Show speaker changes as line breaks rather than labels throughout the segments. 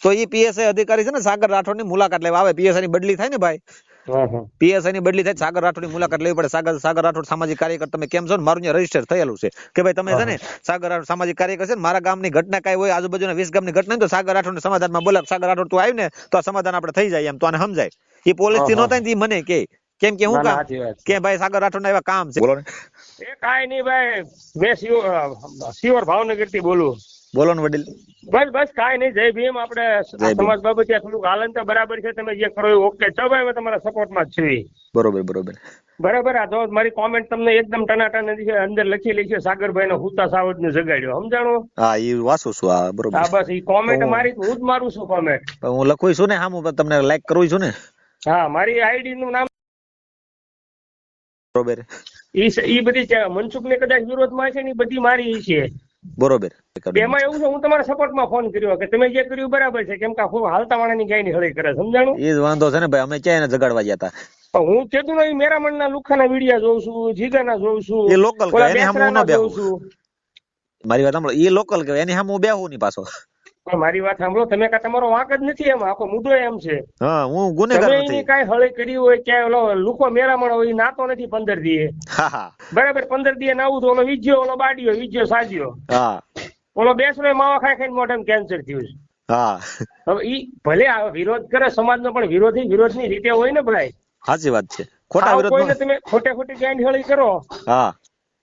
તો એ પીએસઆઈ અધિકારી છે ને સાગર રાઠોડ ની મુલાકાત લેવા આવે. પીએસઆઈ ની બદલી થાય ને ભાઈ, પીએસઆઈ ની બદલી થાય સાગર રાઠોડ ની મુલાકાત લેવી પડે. સાગર રાઠોડ સામાજિક કાર્યકર તમે કેમ છો ને, મારું રજીસ્ટર થયેલું છે કે ભાઈ તમે છે ને સાગર રાઠોડ સામાજિક કાર્યકર છે ને, મારા ગામની ઘટના કઈ હોય, આજુબાજુના 20 ગામની ઘટના તો સાગર રાઠોડ ને સમાધાનમાં બોલે, સાગર રાઠોડ તું આવી ને તો આ સમાધાન આપણે થઈ જાય, એમ તો આને સમજાય. એ પોલીસ થી નો થાય ને મને કે કેમ કે હું કામ કે ભાઈ સાગર રાઠોડ ના એવા કામ છે. બોલો ને.
એ કાઈ નહીં ભાઈ, મેં શિવર ભાવનગર થી બોલું.
બોલો ને વડીલ.
બસ કાઈ નહીં, જય ભીમ. આપણે સમાજ બાબત થોડુંક હાલન તો બરાબર છે, તમે જે કરો એ ઓકે છો ભાઈ, અમે તમારા સપોર્ટમાં જ છીએ. બરાબર. આ તો મારી કોમેન્ટ તમને એકદમ ટનાટન નથી, અંદર લખેલી છે સાગરભાઈ નો હુતા સાવજ ને જગાડ્યો, સમજાણું?
હા એ વાંચું છું. હા બરોબર.
હા બસ એ કોમેન્ટ મારી હું જ મારું છું કોમેન્ટ.
હું લખું છું ને, હા હું તમને લાઈક કરું છું ને.
હા મારી આઈડી નું નામ
બરોબર.
ઈ બધી મનસુખ ને કદાચ વિરોધમાં છે ને, બધી મારી છે.
બરોબર.
એમાં એવું છે, હું તમારા સપોર્ટમાં ફોન કર્યો કે તમે જે કર્યું બરાબર છે, કેમ કે હાલતા વાળાની ગાય ની હળી કરે, સમજાણું?
એ જ વાંધો છે ને ભાઈ, અમે ક્યાં એને જગાડવા ગયા હતા.
હું કેતું ને મેરામણ ના લુખાના વિડિયા જોઉં છું, જીગાના જોઉં છું,
એ લોકલ કે એની સામે હું ન
જોઉં
બેહું.
છું.
મારી વાત સાંભળો, એ લોકલ કે એની સામે હું બેહું નહીં પાછો.
પણ મારી વાત સાંભળો, તમે કા તમારો વાંક જ નથી, એમાં આખો મુદ્દો એમ છે.
હા હું ગુનેગાર
તમે
નથી.
એની કાંઈ હળી કરી હોય, ક્યાંય ઓલો લુખો મેરામણ હોય, નાતો નથી 15 દીએ.
હા
બરાબર, 15 દીએ નાવું તો ઓલો વિજ્યો, ઓલો બાડિયો, વિજ્યો સાજ્યો,
હા
ઓલો બેસરો માવા ખાઈ ખાઈને મોઢામાં કેન્સર થયું છે.
હા
હવે ઈ ભલે આ વિરોધ કરે સમાજનો, પણ વિરોધની રીતે હોય ને ભાઈ.
સાચી વાત છે. ખોટા વિરોધ
કોઈને તમે ખોટી ગાંઠ હળી કરો
હા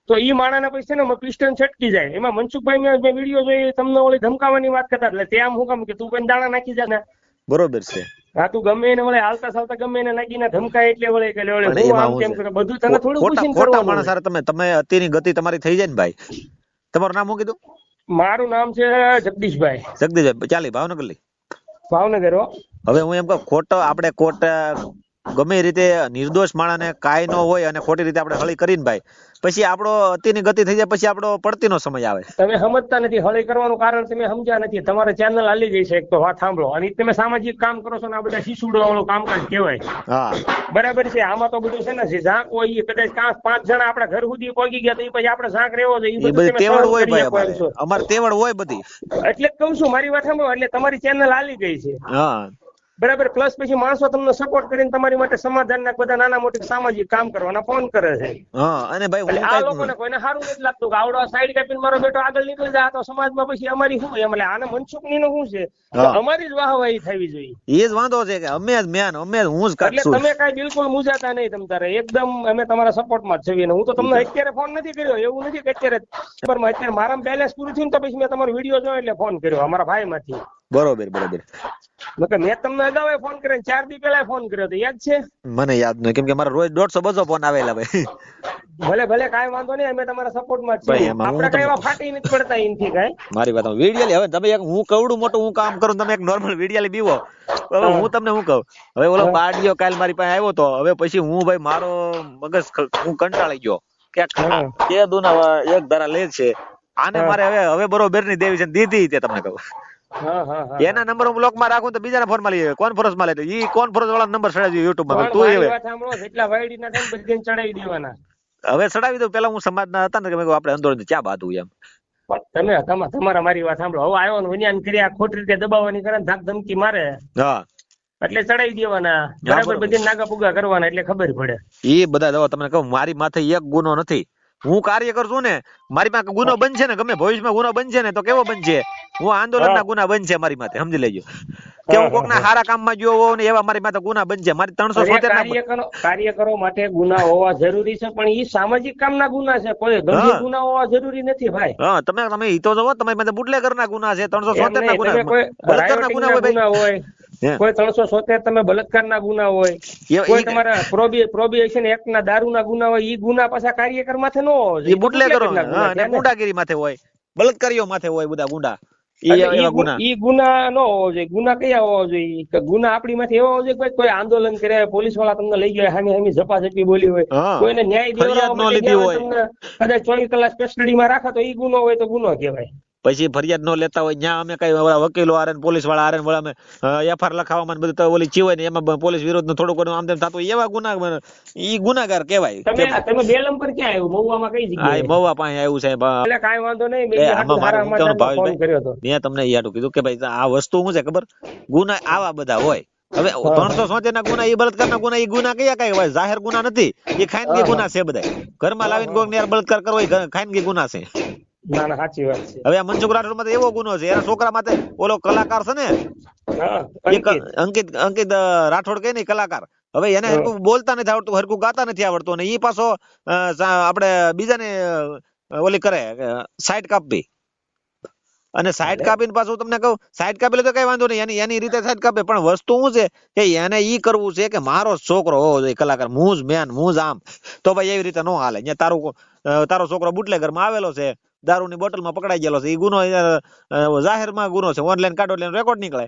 તો ઈ માણાના પૈસા ને પિસ્ટન છટકી જાય. એમાં મનસુખભાઈ મેં વિડીયો જોઈ, તમને ઓલી ધમકાવાની વાત કરતા, એટલે ત્યાં હું કામ કે તું કોઈ દાણા નાખી જા ને.
બરોબર છે.
હા તું ગમે એને વળે હાલતા ચાલતા ગમે એને નાખીને ધમકાય એટલે વળે કે હું આમ કેમ કરે, બધું તને થોડું પૂછીને
ખોટા માણસ સારા તમે અત્યારની ગતિ તમારી થઈ જાય ને ભાઈ. તમારું નામ શું કીધું?
મારું નામ છે જગદીશભાઈ.
જગદીશભાઈ ચાલી ભાવનગર લઈ
ભાવનગર.
હવે હું એમ કહું, ખોટો આપણે કોટ ગમે એ રીતે નિર્દોષ માણસને કાંઈ ન હોય અને ખોટી રીતે આપણે હળી કરીને ભાઈ, પછી આપણો અત્યારની ગતિ થઈ જાય, પછી આપણો પડતીનો સમય આવે.
તમે સમજતા નથી, હળી કરવાનું કારણ તમે સમજ્યા નથી. તમારે ચેનલ હાલી ગઈ છે એક તો, વાત સાંભળો, અને તમે સામાજિક કામ કરો છો ને, આ બધા શિશુડો વાળું કામકાજ કહેવાય. હા બરાબર છે. આમાં તો બધું છે ને, ઝાંક હોય, કદાચ 5 જણા આપણા ઘર સુધી પહોંચી ગયા તો એ પછી આપણે ઝાંક રહેવો જોઈએ. એ બધી તેવડ હોય ભાઈ, અમારે તેવડ હોય બધી. એટલે જ કહું છું, મારી વાત સાંભળો, એટલે તમારી ચેનલ હાલી ગઈ છે. હા બરાબર. પ્લસ પછી માણસો તમને સપોર્ટ કરીને તમારી માટે સમાધાનના બધા નાના મોટા સામાજિક કામ કરવાના ફોન કરે છે. અને ભાઈ આ લોકોને કોઈને સારું નથી લાગતું કે આવડો સાઈડ કાપીને મારો બેટો આગળ નીકળી જાય, તો સમાજમાં પછી અમારી શું એમ, એટલે આને મનસુખની નું શું છે, અમારી જ વાહવાહી થવી જોઈએ. એ જ વાંધો છે કે અમે જ મેન, અમે હું જ કાઢું. એટલે તમે કઈ બિલકુલ મૂંઝાતા નહીં, તમ તારે એકદમ અમે તમારા સપોર્ટમાં જ છીએ. હું તો તમને અત્યારે ફોન નથી કર્યો, એવું નથી કે અત્યારે મારા બેલેન્સ પૂરું થયું તો પછી મેં તમારો વિડીયો જોયો એટલે ફોન કર્યો, અમારા ભાઈ માંથી. બરોબર. મેં તમને અગાઉ ફોન કર્યો, 4 દી પહેલા ફોન કર્યો હતો, યાદ છે? મને યાદ નહીં, કેમ કે મારા રોજ 150-200 ફોન આવેલા ભાઈ. ભલે કાંઈ વાંધો નહીં, અમે તમારા સપોર્ટમાં જ છીએ. આપણે કઈ એવા ફાટી નથી પડતા એનથી કાંઈ. મારી વાત વિડીયો હવે તમે હું કવડું મોટું હું કામ કરું, તમે એક નોર્મલ વિડીયો બીવો. હવે હું તમને શું કહું, હવે ઓલો બાડિયો કાલ મારી પાસે આવ્યો તો, હવે પછી હું ભાઈ મારો મગજ હું કંટાળી ગયો કે દુના એક ધારા લે છે આને, મારે હવે બરોબર ની દેવી છે, દીધી તે તમને કહું. એના નંબર હું બ્લોક માં રાખું તો બીજાના ફોન માં લઈ કોન્ફરન્સ માં લઈ ઈ કોન્ફરન્સ વાળા નંબર ચડાવી યુટ્યુબ માં. તું ચડાવી દેવાના. હવે ચડાવી દઉં. પેલા હું સમાજ ના હતા ને કે આપણે અંદર ચા બાતું એમ. તમે તમારા મારી વાત સાંભળો, હવે આવ્યો ને વિન્યાન કર્યા, ખોટી રીતે દબાવવાની કરે, ધાક ધમકી મારે, હા એટલે ચડાવી દેવાના. બરાબર, બધી નાગા પુગા કરવાના, એટલે ખબર પડે. એ બધા દવા તમને કહું, મારી માથે એક ગુનો નથી. હું કાર્ય કરશું ને, મારી પાસે ગુનો બનશે ને, ગમે ભવિષ્યમાં ગુનો બનશે ને તો કેવો બનશે, હું આંદોલન ના ગુના બનશે મારી માથે, સમજી લેજો. કે હું કોકના સારા કામમાં ગયો હોઉં ને એવા મારી માથે ગુના બનશે. મારી 370 કાર્યકરો માટે ગુના હોવા જરૂરી છે, પણ એ સામાજિક કામના ગુના છે, કોઈ ગંભીર ગુના હોવા જરૂરી નથી ભાઈ. હા તમે ઈ તો જોવો, તમારી માથે બુટલેગર ના ગુના છે, 370 ના ગુના, બળાત્કાર ના ગુના હોય, કોઈ 370 તમે બળાત્કાર ના ગુના હોય, કોઈ તમારા પ્રોબિએશન એક્ટ ના દારૂ ના ગુના હોય, ઈ ગુના પાછા કાર્યકર માથે નો હોય, બુટલેગરો અને ગુંડાગીરી માથે હોય, બળાત્કારીઓ માથે હોય, બધા ગુંડા. ઈ ગુના નો હોવો જોઈએ. ગુના કયા હોવા જોઈએ કે ગુના આપણી માંથી એવા હોવા જોઈએ કોઈ આંદોલન કરે, પોલીસ વાળા તમને લઈ ગયા, હામી ઝપાઝપી બોલી હોય, કોઈને ન્યાય દેવડાવવા માટે કદાચ 24 કલાક કસ્ટડીમાં રાખે તો ઈ ગુનો હોય તો ગુનો કહેવાય.
પછી ફરિયાદ ન લેતા હોય ત્યાં અમે કઈ વકીલો આરે પોલીસ વાળા આરે વળા અમે એફઆઈઆર લખાવવામાં ને બધું તો ઓલી ચીવાય ને એમાં પોલીસ વિરોધ નું થોડું ઘણું આમ તેમ થતું એવા ગુના ઈ ગુનાગાર કહેવાય.
તમે 2 નંબર ક્યાં આવ્યું મહુવામાં કઈ જગ્યાએ?
મહુવા પાસે આવ્યું છે.
એટલે કાંઈ વાંધો નહીં, મેં
તમને ઈ હાટું કીધું કે ભાઈ આ વસ્તુ શું છે ખબર, ગુના આવા બધા હોય. હવે 370 ના ગુના, ઈ બળાત્કાર ના ગુના, ઈ ગુના કયા કઈ હોય? જાહેર ગુના નથી, એ ખાનગી ગુના છે બધા. ઘરમાં લાવીને કોઈક ને બળાત્કાર કરવો એ ખાનગી ગુના છે.
ના ના સાચી વાત છે.
હવે આ મનસુખ રાઠોડ માં એવો ગુનો છે, એના છોકરા માટે ઓલો કલાકાર છે ને અંકિત રાઠોડ કે નહીં કલાકાર, હવે એને હરકું બોલતા નથી આવડતું, હરકું ગાતા નથી આવડતું, અને ઈ પાછો આપણે બીજાને ઓલી કરે સાઈડ કાપી, અને સાઈડ કાપીને પાછું તમને કહું સાઈડ કાપી તો કઈ વાંધો નહીં, એની રીતે સાઈડ કાપે, પણ વસ્તુ શું છે કે એને ઈ કરવું છે કે મારો છોકરો હોવો જોઈએ કલાકાર, હું જ મેન, હું જ આમ, તો ભાઈ એવી રીતે ન હાલે. તારો છોકરો બુટલેગર માં આવેલો છે, દારૂની બોટલમાં પકડાઈ ગયેલો છે, એ ગુનો જાહેરમાં ગુનો છે, ઓનલાઈન કાઢો એટલે રેકોર્ડ નીકળે.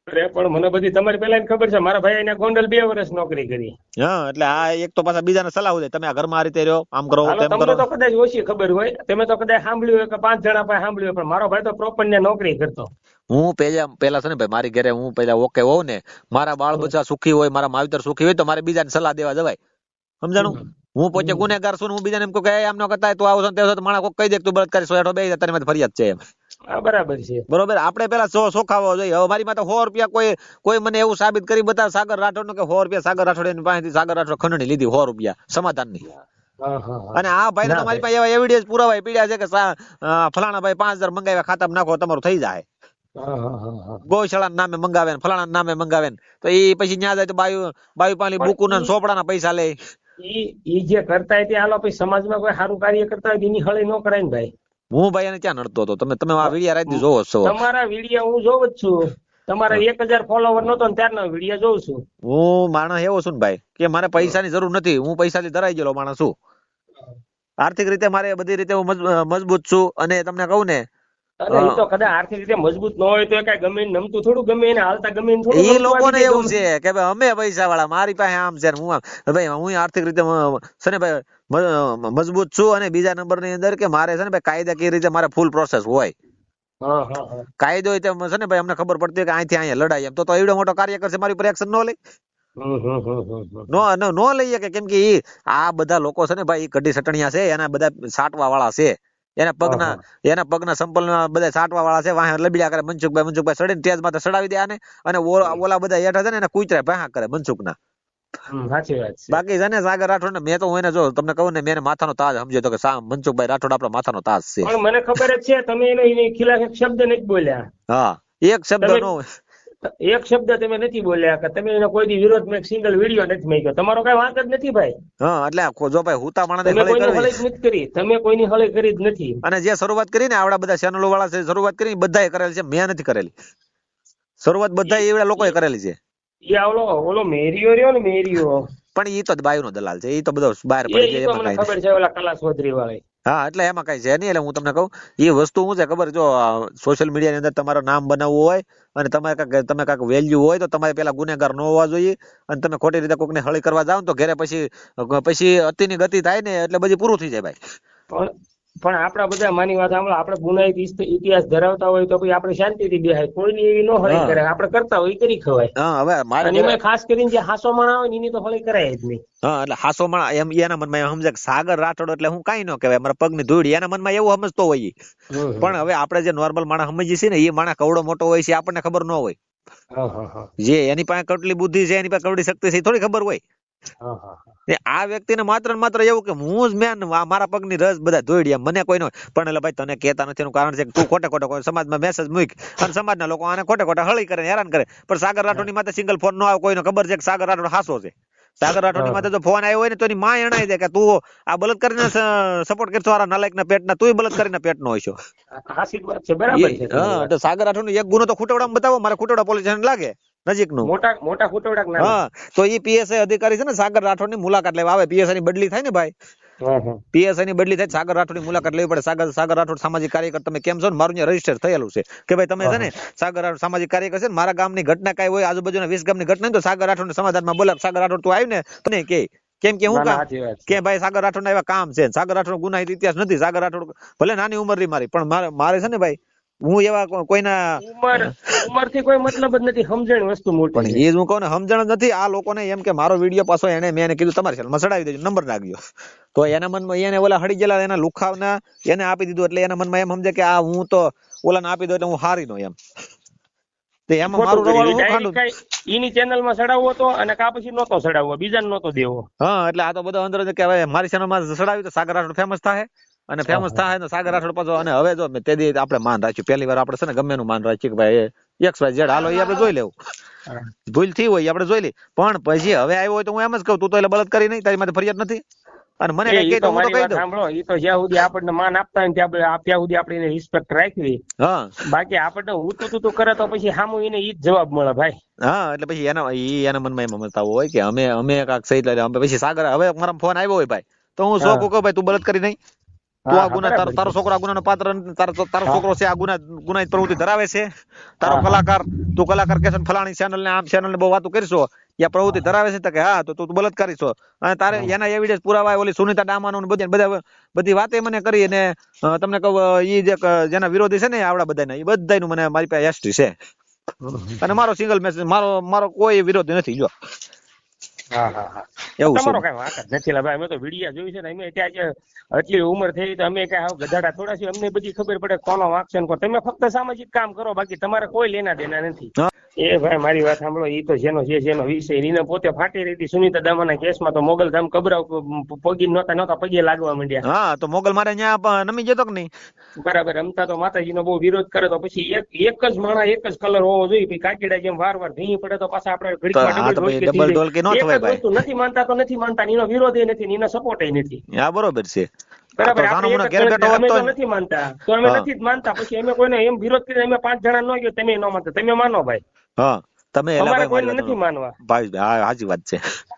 અરે પણ મને બધી તમારી પહેલા ખબર છે, મારા ભાઈ અહીંયા ગોંડલ 2 વર્ષ નોકરી કરી.
હા, એટલે આ એક તો પાછા બીજાને સલાહ દે, તમે આ ઘરમાં આ રીતે રહ્યો, આમ કરો તેમ કરો.
તમને તો કદાચ ઓછી ખબર હોય, તમે તો કદાચ સાંભળ્યું હોય કે 5 જણા પાસે સાંભળ્યું હોય, પણ મારો ભાઈ તો પ્રોપર ને નોકરી કરતો.
હું પેલા છે ને ભાઈ, મારી ઘરે હું પેલા ઓકે હોઉં ને, મારા બાળ બચ્ચા સુખી હોય, મારા માવતર સુખી હોય, તો મારે બીજાને સલાહ દેવા જવાય, સમજાણું? હું પોતે ગુનેગાર છું, હું બીજાને એમ કહું કે આમ ન કરતા તું આવો તે માણસ કોઈ કહી દે તું બળાત્કારી 100 બે તારી ફરિયાદ છે એમ.
બરાબર છે, બરોબર.
આપણે પેલા સોખાવો જોઈએ. હવે મારી માં 100 રૂપિયા કોઈ મને એવું સાબિત કરી બતાવે સાગર રાઠોડ નું કે 100 રૂપિયા સાગર રાઠોડ એની પાસેથી સાગર રાઠોડ ખંડણી લીધી 100 રૂપિયા સમાધાન ની. અને આ ભાઈ ને તમારી પાસે એવા એવિડન્સ પુરાવા પીડ્યા છે કે ફલાણા ભાઈ 5000 મંગાવ્યા, ખાતામાં નાખો તમારું થઈ જાય. ગૌશાળા નામે મંગાવે ને ફલાણા નામે મંગાવે ને, તો એ પછી ન્યા જાય તો બાયુ પાલી બુકુ ના ચોપડાના પૈસા લે.
ઈ જે કરતા હોય તે હાલો પછી સમાજમાં કોઈ સારું કાર્ય કરતા હોય એની હળી ન કરાય ને ભાઈ.
હું ભાઈ એને ક્યાં નડતો હતો? તમે આ વિડિયા રાત જોવો છો?
તમારા વિડિયા હું જોઉં જ છું. તમારા 1000 ફોલોવર નતો ને ત્યારના વિડિયા જોઉં છું. હું
માણસ એવો છું ને ભાઈ કે મારે પૈસાની જરૂર નથી, હું પૈસાથી ધરાઈ ગયેલો માણસ છું. આર્થિક રીતે મારે બધી રીતે હું મજબૂત છું. અને તમને કહું ને,
અરે ઈ તો કદાચ આર્થિક રીતે મજબૂત ન હોય તો કઈ ગમે નમતું થોડું, ગમે એને હાલતા ગમે થોડું.
એ લોકોને એવું છે કે ભાઈ અમે પૈસા વાળા, મારી પાસે આમ છે, હું આમ. ભાઈ હું આર્થિક રીતે છે ને ભાઈ મજબૂત છું. અને બીજા નંબર ની અંદર કે મારે છે ને ભાઈ કાયદાકીય રીતે મારે ફૂલ પ્રોસેસ હોય. કાયદો હોય છે ને ભાઈ, અમને ખબર પડતી હોય કે અહીંથી અહીંયા લડાય એમ, તો એવડો મોટો કાર્ય કરશે મારી ઉપર એક્શન ન લે, નો લઈએ કે કેમ કે આ બધા લોકો છે ને ભાઈ કઢી સટણિયા છે, એના બધા સાટવા વાળા છે, એના પગના સંપલ બધા સાટવા વાળા છે. વાહ લબડ્યા કરે મનસુખભાઈ સડીને તેજ માથે સડાવી દે આને, અને ઓલા બધા હેઠા છે ને એને કૂતરા ભાહા કરે મનસુખના.
સાચી વાત છે.
બાકી છે ને સાગર રાઠોડ ને મેં તો એને જો તમને કહું ને, મેં માથાનો તાજ સમજ્યો તો કે મનસુખભાઈ રાઠોડ આપણો માથાનો તાજ છે.
પણ મને ખબર જ છે તમે એની ખિલાફ એક શબ્દ નથી બોલ્યા.
હા, એક શબ્દ નો,
એક શબ્દ તમે નથી બોલ્યા કે તમે એનો કોઈ વિરોધ મેં સિંગલ વિડીયો નથી મેક્યો, તમારો કઈ વાંક જ નથી ભાઈ.
હા, એટલે જો ભાઈ હુતા માણસ
હળી કરી, તમે કોઈની હળી કરી જ નથી.
અને જે શરૂઆત કરી ને આવડા બધા ચેનલો વાળા છે, શરૂઆત કરી બધાએ કરેલી છે, મેં નથી કરેલી શરૂઆત, બધા એવડા લોકોએ કરેલી છે.
ઓલો મેરિયો રહ્યો ને, મેરિયો,
પણ ઈ તો બાયુ નો દલાલ છે, ઈ તો બધો બહાર પડી જાય, એમાં કઈ
ખબર છે, ઓલા કલા ચૌધરી વાળી.
હા, એટલે એમાં કઈ છે નહીં. એટલે હું તમને કહું એ વસ્તુ શું છે ખબર, જો સોશિયલ મીડિયા ની અંદર તમારું નામ બનાવવું હોય અને તમે કાંઈક વેલ્યુ હોય તો તમારે પેલા ગુનેગાર ન હોવા જોઈએ. અને તમે ખોટી રીતે કોઈકને હળી કરવા જાવ તો ઘરે પછી અતિની ગતિ થાય ને એટલે બધી પૂરું થઈ જાય ભાઈ.
પણ આપડા બધા માની વાત સાંભળો, આપણે ગુનાહિત ઇતિહાસ ધરાવતા હોય તો આપણે શાંતિથી બેહાય, કોઈની એવી ન હળી કરે, આપણે કરતા હોય કરી ખવાય. હા, હવે મારે ખાસ કરીને જે હાસો માણા હોય એની તો હળી કરાય જ નહીં. હા, એટલે હાસો માણા એમ એના મનમાં એમ સમજે કે સાગર રાઠોડ એટલે હું કઈ ન કહેવાય, મારા પગની ધૂળી, એના મનમાં એવું સમજતો હોય. પણ હવે આપણે જે નોર્મલ માણસ સમજીએ છીએ ને, એ માણસ કવડો મોટો હોય છે આપણને ખબર ન હોય. જે એની પાસે કેટલી બુદ્ધિ છે, એની પાસે કેટલી શક્તિ છે, થોડી ખબર હોય. આ વ્યક્તિને માત્ર ને માત્ર એવું કે હું જ મેન, મારા પગની રસ બધા ધોઈ મને કોઈ ન. પણ એટલે ભાઈ તને કહેતા નથી એનું કારણ છે કે તું ખોટે ખોટો સમાજમાં મેસેજ મૂક અને સમાજના લોકો આને ખોટે ખોટા હળી કરે, હેરાન કરે. પણ સાગર રાઠોડ ની માથે સિંગલ ફોન ન આવે, કોઈને ખબર છે કે સાગર રાઠોડ હાસો છે. સાગર રાઠોડ ની માથે જો ફોન આવ્યો હોય ને તો એની માં એણાઈ દે કે તું આ બળાત્કારીને સપોર્ટ કરશો, વાળા નાલાયકના પેટના, તું બળાત્કારીના પેટનો હોય છો. હા, તો સાગર રાઠોડ નો એક ગુનો તો ખૂટવડામાં બતાવો, મારે ખૂટવડા પોલીસ સ્ટેશન લાગે નજીકનું, મોટા ખૂટવડા. હા, તો એ પીએસઆઈ અધિકારી છે ને સાગર રાઠોડ ની મુલાકાત લેવા આવે. પીએસઆઈ ની બદલી થાય ને ભાઈ, પીએસઆઈ ની બદલી થાય, સાગર રાઠોડ ની મુલાકાત લેવી પડે. સાગર રાઠોડ સામાજિક કાર્યકર તમે કેમ છો ને, મારું રજીસ્ટર થયેલું છે કે ભાઈ તમે છે ને સાગર રાઠોડ સામાજિક કાર્યકર છે ને, મારા ગામની ઘટના કઈ હોય, આજુબાજુના 20 ગામની ઘટના તો સાગર રાઠોડ ને સમાધાનમાં બોલાવ. સાગર રાઠોડ તું આવી ને તને કે કેમ કે હું કામ કે ભાઈ સાગર રાઠોડ ના એવા કામ છે, સાગર રાઠોડ ગુનાહિત ઇતિહાસ નથી. સાગર રાઠોડ ભલે નાની ઉંમર ની મારી, પણ મારે છે ને ભાઈ
હું એવા કોઈના
ઉંમર થી કોઈ મતલબ જ નથી, સમજણ વસ્તુ મોટી
પણ એ હું કહું ને સમજણ જ નથી આ લોકોને એમ કે મારો વિડીયો પાછો મેં એને કીધું તમારી ચેનલમાં ચડાવી દેજો, નંબર નાખજો, તો એના મનમાં એને ઓલા હળી ગયેલા એના લુખાવના એને આપી દીધું, એટલે એના મનમાં એમ સમજે કે આ હું તો ઓલાને આપી દઉં એટલે હું હારી નો એમ. તો એમાં મારું રવાડું શું ખાંડું?
એની ચેનલ માં ચડાવવો હતો અને કા પછી નતો ચડાવવો, બીજાને નતો દેવો.
હા, એટલે આ તો બધો અંદર કે હવે મારી ચેનલ માં ચડાવી તો સાગર રાઠોડ ફેમસ થાય, અને ફેમસ થાય ને સાગર રાઠોડ પાછો. અને હવે જો તે દી આપણે માન રાખ્યું, પહેલી વાર આપણે છે ને ગમે એનું માન રાખ્યું કે ભાઈ XYZ હાલો એ આપણે જોઈ લેવું, ભૂલ થઈ હોય આપણે જોઈ લઈ. પણ પછી હવે આવ્યો હોય તો હું એમ જ કહું તું તો એટલે બળદ કરી નહીં, તારી માટે ફરિયાદ નથી. અને મને કઈ કહી તો હું તો કહી દઉં.
સાંભળો, એ તો જ્યાં સુધી આપણને માન આપતા હોય ત્યાં સુધી આપણે રિસ્પેક્ટ રાખવી. હા, બાકી આપણને હું તું કરે તો પછી સામું એને ઈ જ જવાબ મળે ભાઈ. હા,
એટલે પછી એના મનમાં એમ મમતા હોય કે અમે કાંક સહી લઈ અમે પછી સાગર હવે મારા ફોન આવ્યો હોય ભાઈ તો હું શોખ કહું ભાઈ તું બળદ કરી નહીં, તું આ ગુના તારો છોકરો આ ગુનાનો પાત્ર, તારો છોકરો છે આ ગુનાહિત પ્રવૃત્તિ ધરાવે છે, તારો કલાકાર તું કલાકાર કે ફલાણી ચેનલ ને આમ ચેનલ ને બહુ વાતો કરીશો યા પ્રવૃત્તિ ધરાવે છે, તો કે હા તો તું બળાત્કારી છો. અને તારે એના એવિડન્સ પુરાવા ઓલી સુનિતા ડામાનો બધી વાતે મને કરી. અને તમને કહું ઈ જેના વિરોધી છે ને આવડા બધાના એ બધાનું મને મારી પાસે હિસ્ટ્રી છે, અને મારો સિંગલ મેસેજ મારો કોઈ વિરોધી નથી. જો એવું
તમારો કઈ વાત જ નથી ભાઈ, અમે તો વિડીયા જોયું છે ને, અમે ત્યાં આટલી ઉંમર થઈ તો અમે કઈ ગધાડા થોડા છીએ, અમને બધી ખબર પડે કોનો વાંક છે ને તમે ફક્ત સામાજિક કામ કરો, બાકી તમારે કોઈ લેના દેના નથી. એ ભાઈ મારી વાત સાંભળો, એ તો જેનો વિષય એને પોતે ફાટી રહી હતી સુનિતા દામાના કેસમાં, તો મોગલધામ કબરાવ પગી નહોતા પગે લાગવા માંડ્યા.
હા, તો મોગલ મારે ત્યાં નમી જતો કે નહીં
બરાબર, રમતા તો માતાજીનો બહુ વિરોધ કરે તો પછી એક જ માણસ એક જ કલર હોવો જોઈએ, પછી કાકીડા જેમ વાર ભીંગી પડે તો પાછા આપણે વસ્તુ નથી માનતા તો નથી માનતા, એનો વિરોધ નથી, એનો સપોર્ટ નથી.
હા, બરોબર છે.
બરાબર, અમે તો નથી માનતા તો અમે નથી જ માનતા, પછી અમે કોઈને એમ વિરોધ કરીને અમે 5 જણા ન ગયો તમે ન માનતા, તમે માનો ભાઈ.
હા, તમે
અમારે કોઈને નથી માનવા
ભાઈ, સાચી વાત છે.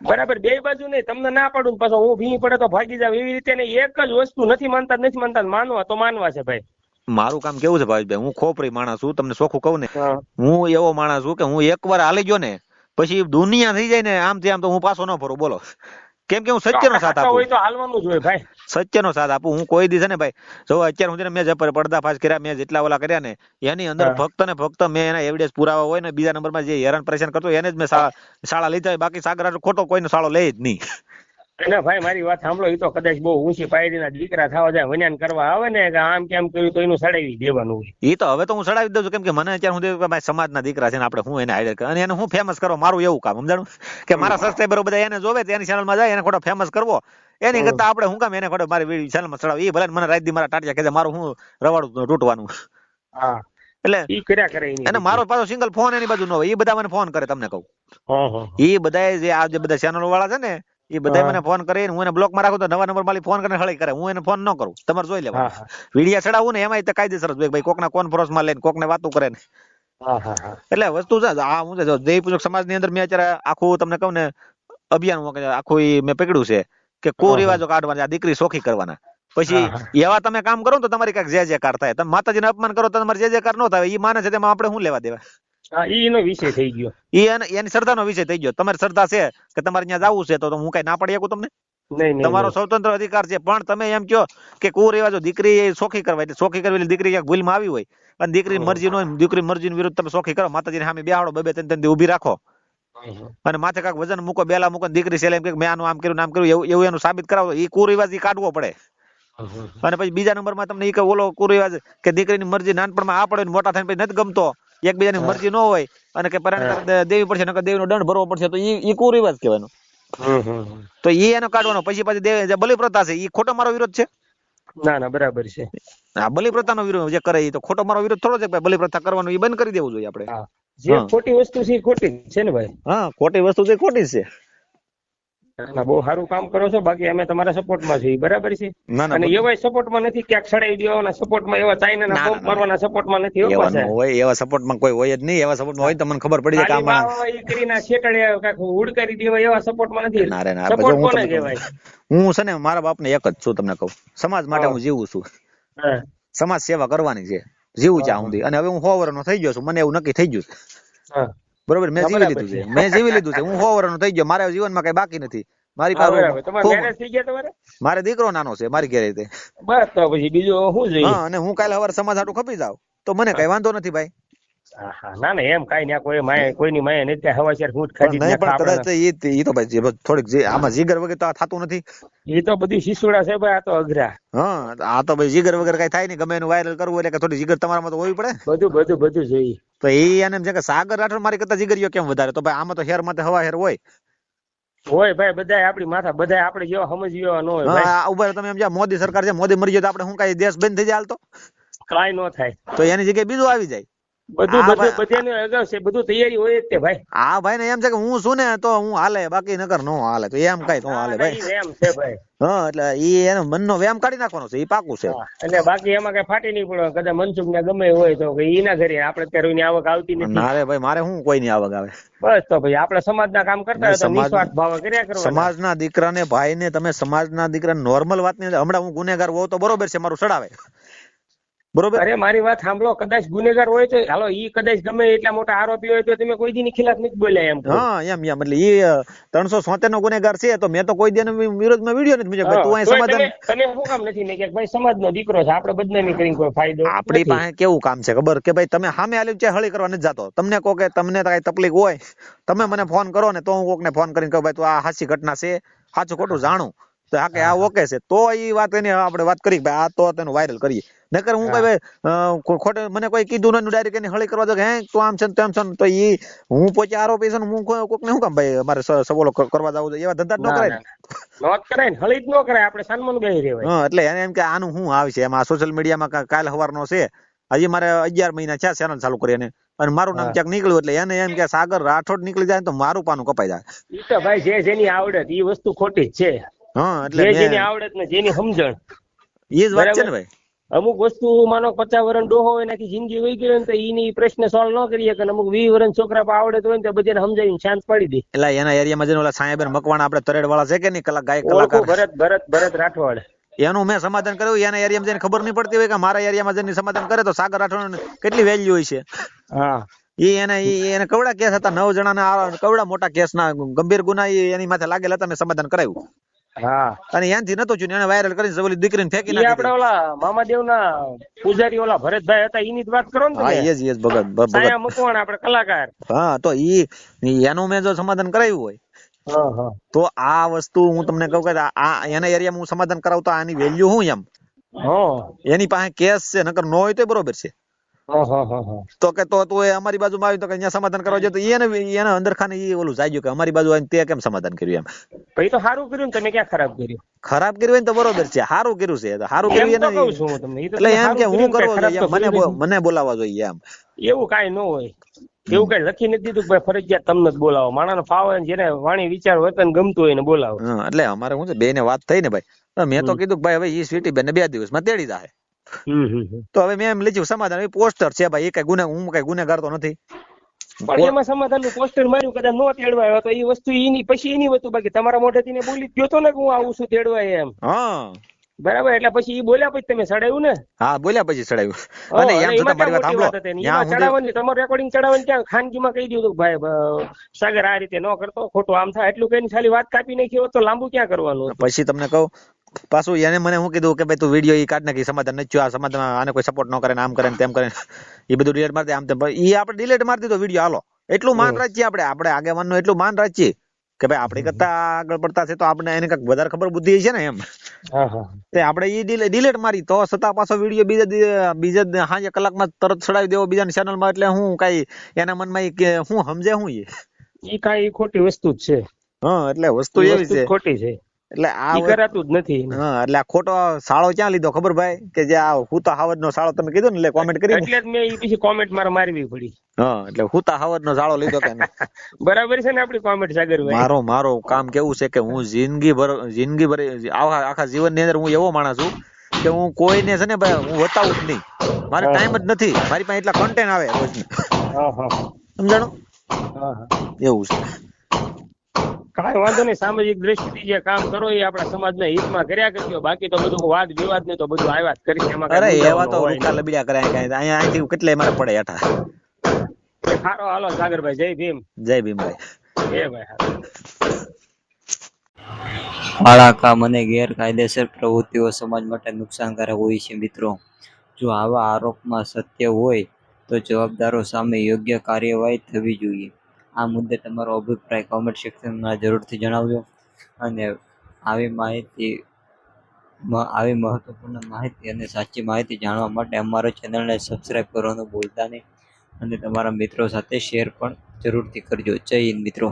બરાબર, બે બાજુ નહીં, તમને ના પાડું પાછો હું ભીંગી પડે તો ભાગી જાવ, એવી રીતે એક જ વસ્તુ નથી માનતા માનવા તો માનવા છે ભાઈ.
મારું કામ કેવું છે ભાઈ, હું ખોપરી માણસ છું, તમને ચોખ્ખું કહું ને, હું એવો માણસ છું કે હું એકવાર હાલી ગયો ને પછી દુનિયા થઈ જાય ને આમ થી આમ તો હું પાછો ન ફરું. બોલો કેમ કે હું સત્યનો સાથ આપું,
તો હાલવાનું જ હોય ભાઈ,
સત્યનો સાથ આપું હું. કોઈ દિવસ ને ભાઈ જો અત્યાર સુધી મેં પડદાફાશ કર્યા, મેં જેટલા ઓલા કર્યા ને એની અંદર ફક્ત ને ફક્ત મેં એના એવિડન્સ પુરાવા હોય ને, બીજા નંબરમાં જે હેરાન પરેશાન કરતો એને જ મેં શાળા લીધા હોય, બાકી સાગર રાઠોડ ખોટો કોઈનો શાળો લે જ નહીં.
ના ભાઈ મારી વાત સાંભળો, એ તો કદાચ બહુ ઊંચી પાયરીના દીકરા થવા જાય, વન્યાન કરવા આવે ને કે આમ કેમ કર્યું તો એનું સડાવી દેવાનું હોય. એ
તો હવે તો હું સડાવી દઉં છું, કેમ કે મને અત્યારે હું સમાજના દીકરા છે ને આપણે હું એને હાઈડર કર અને એને હું ફેમસ કરો, મારું એવું કામ સમજાણું કે મારા સબસ્ક્રાઈબરો બધા એને જોવે એની ચેનલમાં જાય એને ખોટો ફેમસ કરવો, એની કરતા આપણે હું કામ એને ખોટો મારી ચેનલમાં ચડાવ. એ ભલે મને રાત દી મારા ટાટિયા કે મારું હું રવાડું તૂટવાનું.
હા,
એટલે ઈ કર્યા કરે એને મારો પાછો સિંગલ ફોન એની બાજુ ન હોય, એ બધા મને ફોન કરે. તમને કહું એ બધા જે આ જે બધા ચેનલો વાળા છે ને એ બધા મને ફોન કરીને હું એને બ્લોક માં રાખું તો નવા નંબર માલી ફોન કરીને હળી કરે, હું એને ફોન ન કરું. તમારે જોઈ લેવા વિડીયા ચડાવું ને એમાં કાયદેસર ભાઈ કોકના કોન્ફરન્સ માં લઈને કોકને વાતું કરે ને. એટલે વસ્તુ છે આ હું દેવી પૂજક સમાજ ની અંદર મેં અત્યારે આખું તમને કહું ને અભિયાન આખું મેં પકડ્યું છે કે કુરિવાજો કાઢવાના, આ દીકરી સોખી કરવાના. પછી એવા તમે કામ કરો તો તમારી કઈક જે કાર થાય, તમે માતાજીને અપમાન કરો તો તમારે જે કાર ન થાય, એ માને છે તેમાં આપણે શું લેવા દેવા.
એનો વિષય થઈ ગયો,
એની શ્રદ્ધાનો વિષય થઈ ગયો. તમારી શ્રદ્ધા છે કે તમારે ત્યાં જવું છે તો હું કઈ ના પાડી શકું તમને? તમારો સ્વતંત્ર અધિકાર છે. પણ તમે એમ કહો કે કુરિવાજો દીકરી સોખી કરવા, એટલે સોખી કરવી દીકરી ક્યાંક ભૂલમાં આવી હોય અને દીકરી મરજી નો દીકરી મરજી વિરુદ્ધ તમે સોખી કરો, માતાજીને સામે બેહાડો, 2-3 દી ઉભી રાખો અને માથે કાંક વજન મૂકો, બેલા મૂકો, દીકરી છે એમ કે મેં આનું આમ કર્યું નામ કર્યું એવું એનું સાબિત કરાવો, એ કુરિવાજ કાઢવો પડે. અને પછી બીજા નંબરમાં તમને એ ઓલો કુરિવાજ કે દીકરીની મરજી નાનપણમાં આ પડે મોટા થઈને પછી નથી ગમતો, એકબીજાની મરજી ન હોય અને કે પરિણામ દેવી પડશે નકર દેવીનો દંડ ભરવો પડશે, તો એ કુરિવાજ કહેવાનો. તો એનો કાઢવાનો. પછી બલિ પ્રથા છે, એ ખોટો મારો વિરોધ છે?
ના ના, બરાબર છે.
હા, બલિ પ્રથાનો વિરોધ જે કરે એ તો ખોટો મારો વિરોધ થોડો છે. બલિ પ્રથા કરવાનું એ બંધ કરી દેવું જોઈએ આપણે.
જે ખોટી વસ્તુ છે એ ખોટી છે ને ભાઈ.
હા, ખોટી વસ્તુ છે ખોટી છે.
બહુ સારું કામ કરો છો, બાકી અમે તમારા સપોર્ટમાં છીએ, બરાબર છે. અને એવા સપોર્ટમાં નથી ક્યાંક સડાઈ દેવાના સપોર્ટમાં, એવા ચાઇનાના બોમ્બ મારવાના સપોર્ટમાં નથી.
એવા સપોર્ટમાં કોઈ હોય જ નહીં. એવા સપોર્ટમાં હોય તો મને ખબર પડી જાય કે આમાં
કરીને છેટડે કાંઈક ઉડકારી દેવા, એવા સપોર્ટમાં નથી. સપોર્ટ કોને કહેવાય?
હું છે ને મારા બાપને એક જ છું, તમને કહું સમાજ માટે હું જીવું છું. સમાજ સેવા કરવાની છે, જીવું ત્યાં સુધી. અને હવે હું 100 વર્ષનો થઈ ગયો છું, મને એવું નક્કી થઈ ગયું છે. બરોબર, મેં જીવી લીધું છે. હું 100 વર્ષનો થઈ ગયો, મારા જીવનમાં કઈ બાકી નથી. મારી પાસે મારે દીકરો નાનો છે મારી ઘરે. બસ તો પછી બીજું શું જોઈએ. અને હું કાલે સવારે સમાજ હાટું ખપી જાઉં તો મને કઈ વાંધો નથી ભાઈ.
ના ના એમ કઈ ના કોઈની માયા નથી હવાશેર હું ખાધી
નહીં પણ કદાચ ઈ તો ભાઈ થોડીક આમાં જીગર વગર તો થતું નથી.
એ તો બધી શિશુડા છે ભાઈ, આ તો અઘરા.
હા આ તો ભાઈ જીગર વગર કઈ થાય નહીં, ગમે એનું વાયરલ કરવું એટલે થોડી જીગર તમારામાં તો હોવી પડે.
બધું જોઈએ.
તો એ એને છે કે સાગર રાઠોડ મારી કરતા જીગરીઓ કેમ વધારે, તો ભાઈ આમાં તો હેર માં હવા હેર હોય
ભાઈ બધા આપડી માથા બધા આપડે જેવા સમજીવા ન હોય.
હા ઉભા તમે એમ મોદી સરકાર છે, મોદી મરી જાય તો આપણે શું કઈ દેશ બંધ થઈ જાય હાલ તો
કઈ ન થાય,
તો એની જગ્યાએ બીજું આવી જાય.
બધાને અગાઉ છે, બધું તૈયારી હોય જ તે ભાઈ.
હા ભાઈ ને એમ છે કે હું શું ને તો હું હાલે, બાકી નકર નો હાલે, તો એમ કઈ તો હાલે ભાઈ.
એમ છે ભાઈ.
હા એટલે ઈ એનો મનનો વ્યાયામ કાઢી નાખવાનો છે, ઈ પાકું છે.
એટલે બાકી એમાં કઈ ફાટી નહીં પડે, કદાચ મનસુખ ને ગમે હોય તો એના ઘરે આપડે અત્યારે આવક આવતી નથી. ના
ભાઈ મારે શું કોઈ ની આવક આવે.
બસ તો ભાઈ આપડે સમાજના કામ કરતા હોય તો નિસ્વાર્થ ભાવ કર્યા કરવા.
સમાજના દીકરાને ભાઈ ને તમે સમાજના દીકરા નોર્મલ વાત ની, હમણાં હું ગુનેગાર હોઉં તો બરોબર છે, મારું સડાવે બરોબર.
અરે મારી વાત સાંભળો, કદાચ ગુનેગાર હોય તો હાલો ઈ કદાચ ગમે એટલા મોટા આરોપી હોય તો તમે કોઈ દી ની ખિલાફ નથી બોલ્યા એમ.
હા એમ એટલે ઈ 376 નો ગુનેગાર છે તો મેં તો કોઈ દી વિરોધમાં વિડીયો નથી મૂક્યો. તું અહીં સમાધાન
તમે શું કામ નથી ને કે ભાઈ સમાજનો દીકરો છે, આપણે બદનામી કરીને કોઈ ફાયદો.
આપણી પાસે કેવું કામ છે ખબર કે ભાઈ તમે સામે આલી છે હળી કરવા નથી જાતો, તમને કહો કે તમને કઈ તકલીફ હોય તમે મને ફોન કરો ને, તો હું કોકને ફોન કરીને કહું ભાઈ તું આ હાચી ઘટના છે, સાચું ખોટું જાણું તો હા કે આ ઓકે છે, તો ઈ વાત એની આપણે વાત કરી ભાઈ આ તો તેનું વાયરલ કરીએ. નકર હું કઈ ભાઈ ખોટે મને કોઈ કીધું નહીં ડાયરેક્ટ એની હળી કરવા દો કે હે તું આમ છે તેમ છે, તો ઈ હું પોતે આરોપી છે ને હું કોકને શું કામ ભાઈ મારે સવાલો કરવા જવું છે, એવા ધંધા ન કરાય.
નોટ કરાય ને હળી જ ન કરાય, આપણે સન્માન બેહી રહેવાય.
હા એટલે એને એમ કે આનું શું આવશે એમાં સોશિયલ મીડિયામાં કાલ સવારનો છે, હજી મારે 11 મહિના છે ચેનલ ચાલુ કરી અને મારું નામ ક્યાંક નીકળ્યું એટલે એને એમ કે સાગર રાઠોડ નીકળી જાય તો મારું પાનું કપાઈ જાય.
ઈ તો ભાઈ જેની આવડત ઈ વસ્તુ ખોટી જ છે.
હા એટલે
જેની આવડત ને જેની સમજણ
ઈ જ વાત છે ને ભાઈ.
અમુક વસ્તુ માનો 50 વર્ષ ડોહો હોય નાખી જિંદગી વહી ગઈ તો એની પ્રશ્ન સોલ્વ ન કરીએ કે અમુક 20 વર્ષ છોકરા પર આવડત હોય તો બધાને સમજાવીને શાંત પાડી દે. એટલે
એના એરિયામાં જેને ઓલા સાહેબન મકવાણા આપણે તરેડ વાળા છે કે નહીં કલાકાર
ભરત રાઠોડ,
એનું મેં સમાધાન કર્યું. એના એરિયામાં જઈને ખબર નહીં પડતી હોય કે મારા એરિયામાં જઈને સમાધાન કરે તો સાગર રાઠોડ કેટલી વેલ્યુ હોય છે.
હા
એને કવડા કેસ હતા, 9 જણાના કવડા મોટા કેસના ગંભીર ગુના એની માથે લાગેલા હતા, મેં સમાધાન કરાવ્યું.
હા અને
એનાથી નતો છું, એને વાયરલ કરીને ઓલી દીકરીને ફેંકી નાખી.
આપણે ઓલા મામાદેવના પૂજારી ઓલા ભરતભાઈ હતા એની જ વાત કરો ને.
હા યસ ભગત
સાયા મકવાણા આપણે કલાકાર.
હા તો એનું મેં જો સમાધાન કરાવ્યું હોય તો આ વસ્તુ હું તમને કહું કે આ એના એરિયામાં હું સમાધાન કરાવતો આની વેલ્યુ હું એમ. એની પાસે કેસ છે, નકર નો હોય તો બરોબર છે. તો કે તો તું અમારી બાજુમાં આવી તો અહીંયા સમાધાન કરવા જોઈએ તો એને અંદર ખાને ઓલું જાગ્યું કે અમારી બાજુ આવીને તે કેમ સમાધાન કર્યું એમ.
ભાઈ તો સારું કર્યું ને, તમે ક્યાં ખરાબ કર્યું?
ખરાબ કર્યું હોય તો બરોબર છે, સારું કર્યું છે, સારું કર્યું એટલે એમ કે હું કરવો જોઈએ, મને બોલાવવા જોઈએ એમ.
એવું કઈ ન હોય, એવું કઈ લખી નથી દીધું ભાઈ ફરજિયાત તમને જ બોલાવો, માણસ ફાવે જેને વાણી વિચાર વર્તન ગમતું હોય ને બોલાવો.
એટલે અમારે શું છે બે ને વાત થઈ ને ભાઈ, મેં તો કીધું ભાઈ હવે ઈ સ્વીટી બેન 2 દિવસમાં તેડી જાય. તો હવે મેં એમ લીધું સમાધાન પોસ્ટર છે ભાઈ, એ કઈ હું કઈ ગુનેગાર તો નથી.
પણ એમાં સમાધાન નું પોસ્ટર માર્યું, કદાચ નો તેડવાયો તો એ વસ્તુ એની પછી એની વસ્તુ, બાકી તમારા મોઢેથી બોલી ગયો તો ને કે હું આવું છું તેડવાય એમ. હા બરાબર, એટલે પછી એ બોલ્યા પછી તમે ચડાવ્યું ને.
હા બોલ્યા પછી ચડાવ્યું. અને એમ તો તમારી વાત સાંભળો,
ચડાવવાની તમારું રેકોર્ડિંગ ચડાવવાની ત્યાં ખાનગીમાં કહી દીધું ભાઈ સાગર આ રીતે ન કરતો, ખોટું આમ થાય, એટલું કઈ ખાલી વાત કાપી નાખી હોત તો લાંબુ ક્યાં કરવાનું.
પછી તમને કહું પાછું એને મને શું કીધું કે ભાઈ તું વિડીયો કાઢ નાખી, સમાધાન નથી, આ સમાધાન આને કોઈ સપોર્ટ ન કરે ને આમ કરે ને તેમ કરે, એ બધું ડિલીટ મારી દે આમ તેમ. એ આપણે ડિલીટ મારી દીધો વિડીયો. હાલો એટલું માન રાખીએ આપણે આગેવાનનું એટલું માન રાખીએ કે ભાઈ આપણી કરતા આગળ પડતા છે તો આપણે એને કઈક વધારે ખબર બુદ્ધિ છે ને એમ. આપણે એ ડિલીટ મારી તો છતાં પાછો વિડીયો બીજા હાજે કલાકમાં તરત ચડાવી દેવો બીજાની ચેનલમાં. એટલે હું કઈ એના મનમાં હું સમજે હું
એ કઈ ખોટી વસ્તુ જ છે.
હા એટલે વસ્તુ એવી છે
ખોટી છે, એટલે આ કરાતું જ નથી. હા
એટલે આ ખોટો સાળો ક્યાં લીધો ખબર ભાઈ કે જે આ હુતા હાવજ નો સાળો તમે કીધું ને એટલે કોમેન્ટ કરી
એટલે મેં ઈ પછી કોમેન્ટ મારવી પડી.
હા એટલે હુતા હાવજ નો સાળો લીધો કે
બરાબર છે ને આપડી કોમેન્ટ સાગરભાઈ.
મારો કામ કેવું છે કે હું જિંદગી ભર આખા જીવન ની અંદર હું એવો માણસ છું કે હું કોઈને છે ને ભાઈ હું બતાવું જ નહીં, મારે ટાઈમ જ નથી, મારી પાસે એટલા કન્ટેન્ટ આવે રોજ. સમજાણો? એવું છે.
કઈ વાંધો નહીં, સામાજિક દ્રષ્ટિથી જે કામ કરો એ આપણા સમાજના હિતમાં કર્યા કરજો, બાકી તો બધું વાદ વિવાદ ને તો બધું આવ્યા જ કરી. એમાં
અરે એવા તો રૂકા લબડ્યા કરાય કઈ અહીંયા અહીંથી કેટલે મારે પડે હેઠા.
સારો હાલો સાગરભાઈ, જય ભીમ.
જય ભીમ ભાઈ.
એ ભાઈ
કાળા કામ અને ગેરકાયદેસર પ્રવૃત્તિઓ સમાજ માટે નુકસાનકારક હોય છે મિત્રો. જો આવા આરોપમાં સત્ય હોય તો જવાબદારો સામે યોગ્ય કાર્યવાહી થવી જોઈએ. આ મુદ્દે તમારો અભિપ્રાય કોમેન્ટ સેક્શનમાં જરૂરથી જણાવજો. અને આવી મહત્વપૂર્ણ માહિતી અને સાચી માહિતી જાણવા માટે અમારો ચેનલને સબસ્ક્રાઇબ કરવાનું ભૂલતા નહીં અને તમારા મિત્રો સાથે શેર પણ જરૂરથી કરજો. જય હિન્દ મિત્રો.